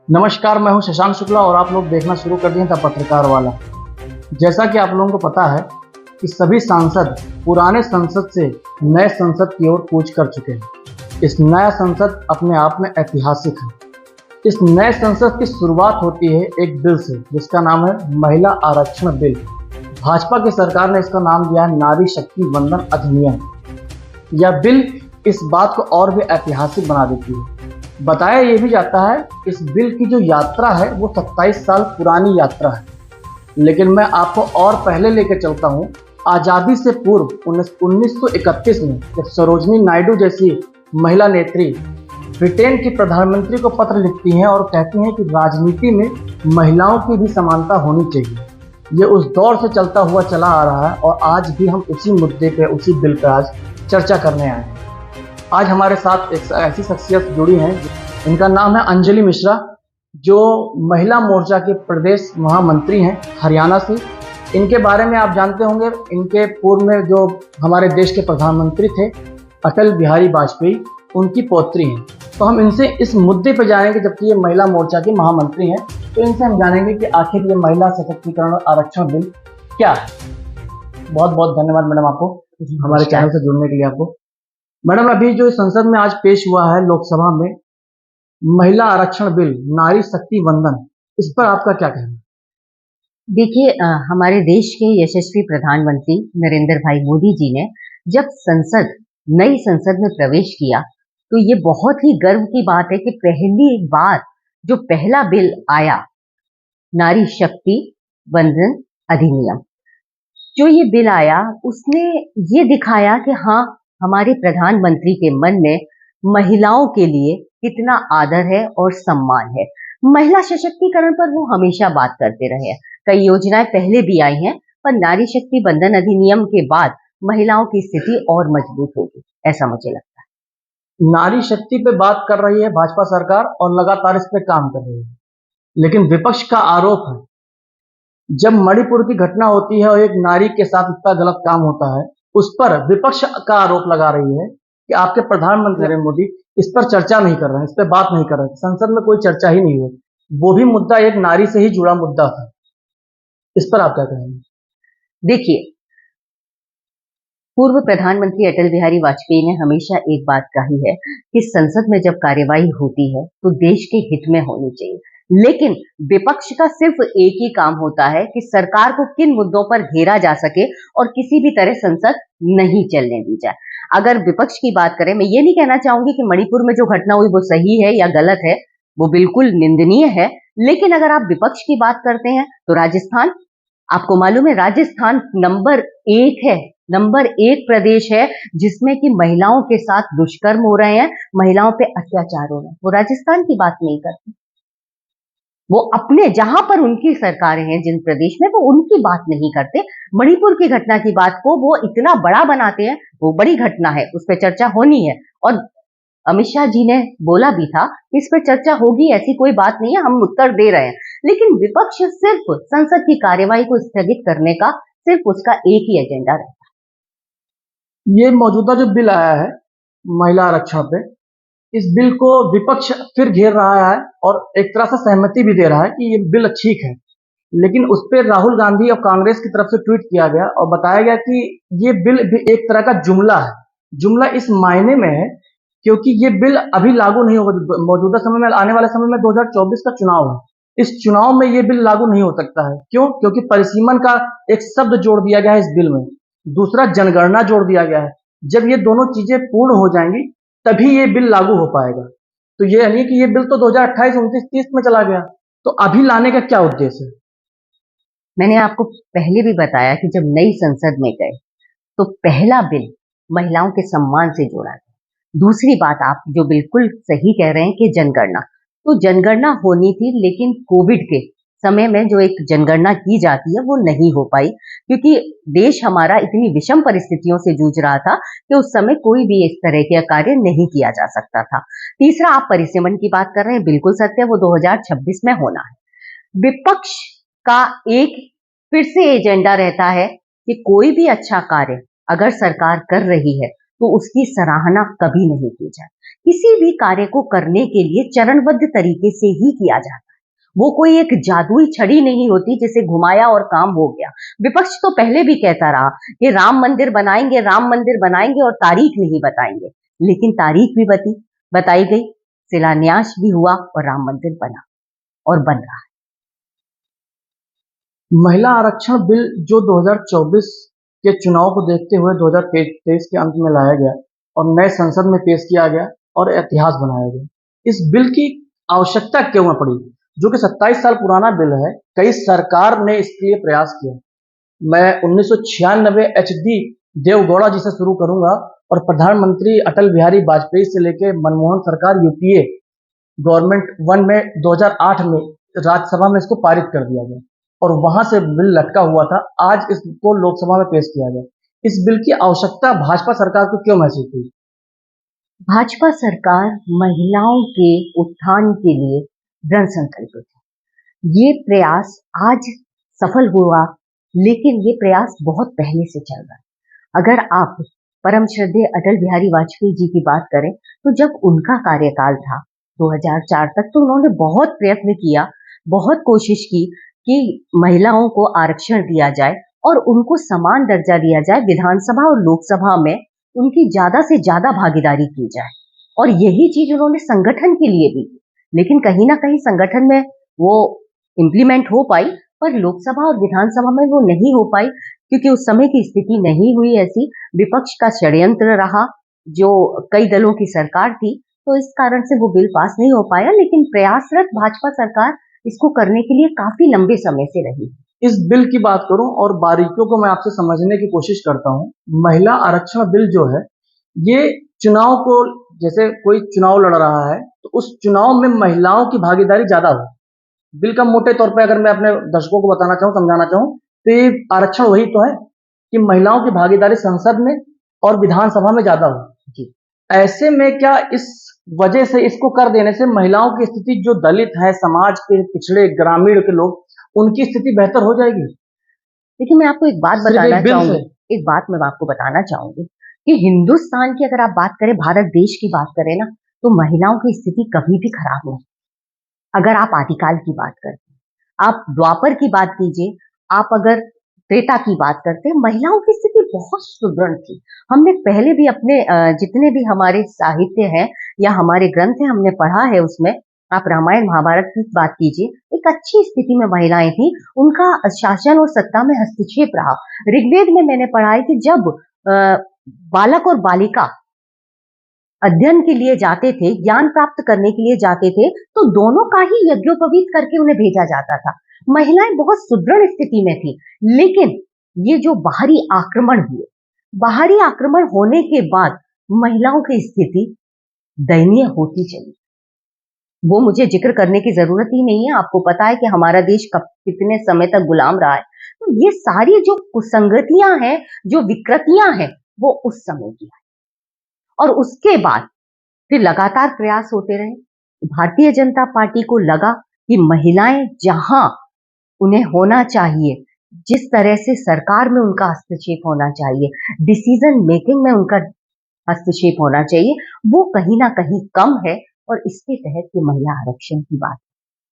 नमस्कार, मैं हूं शशांक शुक्ला और आप लोग देखना शुरू कर दिए द पत्रकार वाला। जैसा कि आप लोगों को पता है कि सभी सांसद पुराने संसद से नए संसद की ओर कूच कर चुके हैं। इस नया संसद अपने आप में ऐतिहासिक है। इस नए संसद की शुरुआत होती है एक बिल से जिसका नाम है महिला आरक्षण बिल। भाजपा की सरकार ने इसका नाम दिया है नारी शक्ति वंदन अधिनियम। यह बिल इस बात को और भी ऐतिहासिक बना देती है। बताया यह भी जाता है इस बिल की जो यात्रा है वो 27 साल पुरानी यात्रा है। लेकिन मैं आपको और पहले लेकर चलता हूँ। आज़ादी से पूर्व 1931 में जब सरोजनी नायडू जैसी महिला नेत्री ब्रिटेन की प्रधानमंत्री को पत्र लिखती हैं और कहती हैं कि राजनीति में महिलाओं की भी समानता होनी चाहिए। ये उस दौर से चलता हुआ चला आ रहा है और आज भी हम उसी मुद्दे पे, उसी बिल पर आज चर्चा करने आए हैं। आज हमारे साथ एक ऐसी शख्सियत जुड़ी हैं, इनका नाम है अंजलि मिश्रा, जो महिला मोर्चा के प्रदेश महामंत्री हैं हरियाणा से। इनके बारे में आप जानते होंगे, इनके पूर्व में जो हमारे देश के प्रधानमंत्री थे अटल बिहारी वाजपेयी, उनकी पौत्री हैं। तो हम इनसे इस मुद्दे पर जानेंगे, जबकि ये महिला मोर्चा की महामंत्री हैं, तो इनसे हम जानेंगे कि आखिर ये महिला सशक्तिकरण और आरक्षण बिल क्या है। बहुत बहुत धन्यवाद मैडम आपको हमारे चैनल से जुड़ने के लिए। आपको मैडम, अभी जो संसद में आज पेश हुआ है लोकसभा में महिला आरक्षण बिल नारी शक्ति वंदन, इस पर आपका क्या कहना है? देखिए, हमारे देश के यशस्वी प्रधानमंत्री नरेंद्र भाई मोदी जी ने जब नई संसद में प्रवेश किया तो ये बहुत ही गर्व की बात है कि पहली बार जो पहला बिल आया, नारी शक्ति वंदन अधिनियम, जो ये बिल आया उसने ये दिखाया कि हाँ, हमारे प्रधानमंत्री के मन में महिलाओं के लिए कितना आदर है और सम्मान है। महिला सशक्तिकरण पर वो हमेशा बात करते रहे हैं। कई योजनाएं पहले भी आई हैं, पर नारी शक्ति बंधन अधिनियम के बाद महिलाओं की स्थिति और मजबूत होगी, ऐसा मुझे लगता है। नारी शक्ति पे बात कर रही है भाजपा सरकार और लगातार इस पे काम कर रही है, लेकिन विपक्ष का आरोप है जब मणिपुर की घटना होती है और एक नारी के साथ इतना गलत काम होता है, उस पर विपक्ष का आरोप लगा रही है कि आपके प्रधानमंत्री नरेंद्र मोदी इस पर चर्चा नहीं कर रहे हैं, इस पर बात नहीं कर रहे हैं, संसद में कोई चर्चा ही नहीं हुई। वो भी मुद्दा एक नारी से ही जुड़ा मुद्दा था। इस पर आप क्या कहेंगे? देखिए, पूर्व प्रधानमंत्री अटल बिहारी वाजपेयी ने हमेशा एक बात कही है कि संसद में जब कार्यवाही होती है तो देश के हित में होनी चाहिए, लेकिन विपक्ष का सिर्फ एक ही काम होता है कि सरकार को किन मुद्दों पर घेरा जा सके और किसी भी तरह संसद नहीं चलने दी जाए। अगर विपक्ष की बात करें, मैं ये नहीं कहना चाहूंगी कि मणिपुर में जो घटना हुई वो सही है या गलत है, वो बिल्कुल निंदनीय है। लेकिन अगर आप विपक्ष की बात करते हैं तो राजस्थान, आपको मालूम है राजस्थान नंबर एक प्रदेश है जिसमें कि महिलाओं के साथ दुष्कर्म हो रहे हैं, महिलाओं पे अत्याचार हो रहे हैं। वो राजस्थान की बात नहीं करते, वो अपने जहां पर उनकी सरकारें हैं जिन प्रदेश में, वो उनकी बात नहीं करते। मणिपुर की घटना की बात को वो इतना बड़ा बनाते हैं, वो बड़ी घटना है, उस पर चर्चा होनी है। और अमित शाह जी ने बोला भी था कि इस पर चर्चा होगी, ऐसी कोई बात नहीं है, हम उत्तर दे रहे हैं। लेकिन विपक्ष सिर्फ संसद की कार्यवाही को स्थगित करने का सिर्फ उसका एक ही एजेंडा रहता है। ये मौजूदा जो बिल आया है महिला आरक्षण पे, इस बिल को विपक्ष फिर घेर रहा है और एक तरह से सहमति भी दे रहा है कि ये बिल ठीक है। लेकिन उस पर राहुल गांधी और कांग्रेस की तरफ से ट्वीट किया गया और बताया गया कि ये बिल भी एक तरह का जुमला है। जुमला इस मायने में है क्योंकि ये बिल अभी लागू नहीं होगा। मौजूदा समय में, आने वाले समय में 2024 का चुनाव है, इस चुनाव में ये बिल लागू नहीं हो सकता है। क्यों? क्योंकि परिसीमन का एक शब्द जोड़ दिया गया है इस बिल में, दूसरा जनगणना जोड़ दिया गया है। जब ये दोनों चीजें पूर्ण हो जाएंगी तभी ये बिल लागू हो पाएगा। तो ये नहीं कि ये बिल तो 2028, 29, 30 में चला गया, तो अभी लाने का क्या उद्देश्य है? मैंने आपको पहले भी बताया कि जब नई संसद में गए तो पहला बिल महिलाओं के सम्मान से जोड़ा गया। दूसरी बात, आप जो बिल्कुल सही कह रहे हैं कि जनगणना, तो जनगणना होनी थी, लेकिन कोविड के समय में जो एक जनगणना की जाती है वो नहीं हो पाई, क्योंकि देश हमारा इतनी विषम परिस्थितियों से जूझ रहा था कि उस समय कोई भी इस तरह के कार्य नहीं किया जा सकता था। तीसरा, आप परिसीमन की बात कर रहे हैं, बिल्कुल सत्य, वो 2026 में होना है। विपक्ष का एक फिर से एजेंडा रहता है कि कोई भी अच्छा कार्य अगर सरकार कर रही है तो उसकी सराहना कभी नहीं की जाए। किसी भी कार्य को करने के लिए चरणबद्ध तरीके से ही किया जाता है। वो कोई एक जादुई छड़ी नहीं होती जिसे घुमाया और काम हो गया। विपक्ष तो पहले भी कहता रहा कि राम मंदिर बनाएंगे और तारीख नहीं बताएंगे, लेकिन तारीख भी बताई गई, शिलान्यास भी हुआ और राम मंदिर बना और बन रहा है। महिला आरक्षण बिल जो 2024 के चुनाव को देखते हुए 2023 के अंत में लाया गया और नए संसद में पेश किया गया और इतिहास बनाया गया। इस बिल की आवश्यकता क्यों पड़ी? जो कि 27 साल पुराना बिल है, कई सरकार ने इसके लिए प्रयास किया। मैं 1996 एचडी देवगौड़ा जी से शुरू करूंगा और प्रधानमंत्री अटल बिहारी वाजपेयी से लेकर मनमोहन सरकार यूपीए गवर्नमेंट वन में 2008 में राज्यसभा में इसको पारित कर दिया गया और वहां से बिल लटका हुआ था। आज इसको लोकसभा में पेश किया गया। इस बिल की आवश्यकता भाजपा सरकार को क्यों महसूस हुई? भाजपा सरकार महिलाओं के उत्थान के लिए दृढ़ संकल्पित है। ये प्रयास आज सफल हुआ, लेकिन ये प्रयास बहुत पहले से चल रहा है। अगर आप परम श्रद्धेय अटल बिहारी वाजपेयी जी की बात करें, तो जब उनका कार्यकाल था 2004 तक, तो उन्होंने बहुत प्रयत्न किया, बहुत कोशिश की कि महिलाओं को आरक्षण दिया जाए और उनको समान दर्जा दिया जाए, विधानसभा और लोकसभा में उनकी ज्यादा से ज्यादा भागीदारी की जाए। और यही चीज उन्होंने संगठन के लिए भी, लेकिन कहीं ना कहीं संगठन में वो इम्प्लीमेंट हो पाई, पर लोकसभा और विधानसभा में वो नहीं हो पाई, क्योंकि उस समय की स्थिति नहीं हुई ऐसी। विपक्ष का षड्यंत्र रहा, जो कई दलों की सरकार थी, तो इस कारण से वो बिल पास नहीं हो पाया। लेकिन प्रयासरत भाजपा सरकार इसको करने के लिए काफी लंबे समय से रही। इस बिल की बात करूं और बारीकियों को मैं आपसे समझने की कोशिश करता हूं। महिला आरक्षण बिल जो है, ये चुनाव को, जैसे कोई चुनाव लड़ रहा है तो उस चुनाव में महिलाओं की भागीदारी ज्यादा हो। बिल का मोटे तौर पे अगर मैं अपने दर्शकों को बताना चाहूँ, समझाना चाहूँ, तो ये आरक्षण वही तो है कि महिलाओं की भागीदारी संसद में और विधानसभा में ज्यादा हो। जी। ऐसे में क्या इस वजह से इसको कर देने से महिलाओं की स्थिति, जो दलित है, समाज के पिछड़े ग्रामीण के लोग, उनकी स्थिति बेहतर हो जाएगी? देखिए, मैं आपको एक बात सिर्फ बताना एक बिल से? चाहूंगी, एक बात मैं आपको बताना चाहूंगी कि हिंदुस्तान की अगर आप बात करें, भारत देश की बात करें ना, तो महिलाओं की स्थिति कभी भी खराब नहीं। अगर आप आदिकाल की बात करते हैं, आप द्वापर की बात कीजिए, आप अगर त्रेता की बात करते हैं, महिलाओं की स्थिति बहुत सुदृढ़ थी। हमने पहले भी अपने जितने भी हमारे साहित्य हैं या हमारे ग्रंथ हैं, हमने पढ़ा है, उसमें आप रामायण महाभारत की बात कीजिए, एक अच्छी स्थिति में महिलाएं थी, उनका शासन और सत्ता में हस्तक्षेप रहा। ऋग्वेद में मैंने पढ़ा है कि जब बालक और बालिका अध्ययन के लिए जाते थे, ज्ञान प्राप्त करने के लिए जाते थे, तो दोनों का ही यज्ञोपवीत करके उन्हें भेजा जाता था। महिलाएं बहुत सुदृढ़ स्थिति में थी। लेकिन ये जो बाहरी आक्रमण हुए, बाहरी आक्रमण होने के बाद महिलाओं की स्थिति दयनीय होती चली। वो मुझे जिक्र करने की जरूरत ही नहीं है, आपको पता है कि हमारा देश कब कितने समय तक गुलाम रहा है। तो ये सारी जो कुसंगतियां हैं, जो विकृतियां हैं, वो उस समय की है। और उसके बाद फिर लगातार प्रयास होते रहे। भारतीय जनता पार्टी को लगा कि महिलाएं जहां उन्हें होना चाहिए, जिस तरह से सरकार में उनका हस्तक्षेप होना चाहिए, डिसीजन मेकिंग में उनका हस्तक्षेप होना चाहिए, वो कहीं ना कहीं कम है, और इसके तहत ये महिला आरक्षण की बात